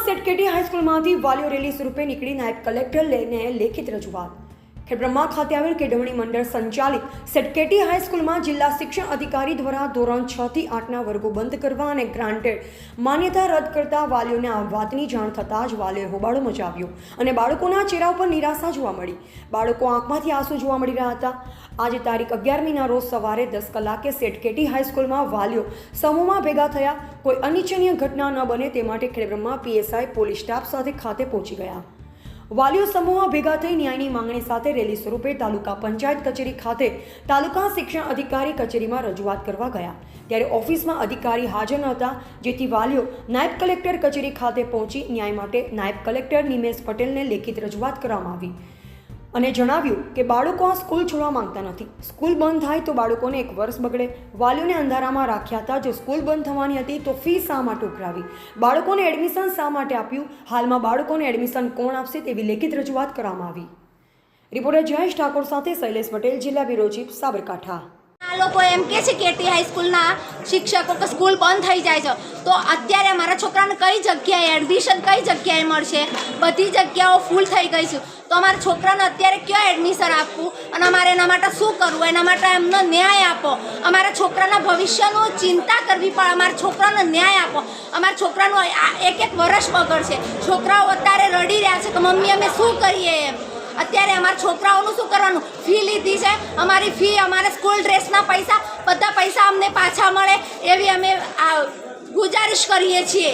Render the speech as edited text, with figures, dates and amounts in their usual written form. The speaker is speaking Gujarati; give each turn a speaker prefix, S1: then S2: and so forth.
S1: સેટ કેટી હાઈસ્કૂલમાંથી વાલીઓ રેલી સ્વરૂપે નીકળી નાયબ કલેક્ટર લઈને લેખિત રજૂઆત। ખેડબ્રહ્મા ખાતે આવેલ કેળવણી મંડળ સંચાલિત સેટ કેટી હાઈસ્કૂલમાં જિલ્લા શિક્ષણ અધિકારી દ્વારા ધોરણ 6 થી 8ના વર્ગો બંધ કરવા અને ગ્રાન્ટેડ માન્યતા રદ કરતા વાલીઓને આ વાતની જાણ થતાં જ વાલીઓએ હોબાળો મચાવ્યો અને બાળકોના ચહેરા ઉપર નિરાશા જોવા મળી। બાળકો આંખમાંથી આંસુ જોવા મળી રહ્યા હતા। આજે તારીખ 11મીના રોજ સવારે 10 કલાકે સેટ કેટી હાઈસ્કૂલમાં વાલીઓ સમૂહમાં ભેગા થયા। કોઈ અનિચ્છનીય ઘટના ન બને તે માટે ખેડબ્રહ્મા પીએસઆઈ પોલીસ સ્ટાફ સાથે ખાતે પહોંચી ગયા। વાલીઓ સમૂહમાં ભેગા થઈ ન્યાયની માંગણી સાથે રેલી સ્વરૂપે તાલુકા પંચાયત કચેરી ખાતે તાલુકા શિક્ષણ અધિકારી કચેરીમાં રજૂઆત કરવા ગયા। ત્યારે ઓફિસમાં અધિકારી હાજર ન હતા, જેથી વાલીઓ નાયબ કલેક્ટર કચેરી ખાતે પહોંચી ન્યાય માટે નાયબ કલેક્ટર નિમેશ પટેલને લેખિત રજૂઆત કરવામાં આવી અને જણાવ્યું કે બાળકો આ સ્કૂલ છોડવા માંગતા નથી। સ્કૂલ બંધ થાય તો બાળકોને 1 વર્ષ બગડે। વાલીઓને અંધારામાં રાખ્યા હતા। જો સ્કૂલ બંધ થવાની હતી તો ફી શા માટે ઉઘરાવી? બાળકોને એડમિશન શા માટે આપ્યું? હાલમાં બાળકોને એડમિશન કોણ આપશે તેવી લેખિત રજૂઆત કરવામાં આવી। રિપોર્ટર જયેશ ઠાકોર સાથે શૈલેષ પટેલ, જિલ્લા બ્યુરો ચીફ, સાબરકાંઠા।
S2: આ લોકો એમ કહે છે કેટી હાઈસ્કૂલના શિક્ષકો કે સ્કૂલ બંધ થઈ જાય છે, તો અત્યારે અમારા છોકરાને કઈ જગ્યાએ એડમિશન કઈ જગ્યાએ મળશે? બધી જગ્યાઓ ફૂલ થઈ ગઈ છે, તો અમારા છોકરાને અત્યારે ક્યાં એડમિશન આપવું અને અમારે એના માટે શું કરવું? એના માટે એમનો ન્યાય આપો। અમારા છોકરાના ભવિષ્યનું ચિંતા કરવી પડે। અમારા છોકરાને ન્યાય આપો। અમારા છોકરાનું એક વર્ષ બગડશે। છોકરાઓ અત્યારે રડી રહ્યા છે કે મમ્મી અમે શું કરીએ એમ। અત્યારે અમારા છોકરાઓનું શું કરવાનું? ફી લીધી છે, અમારી ફી, અમારે સ્કૂલ ડ્રેસના પૈસા, બધા પૈસા અમને પાછા મળે એવી અમે ગુજારિશ કરીએ છીએ।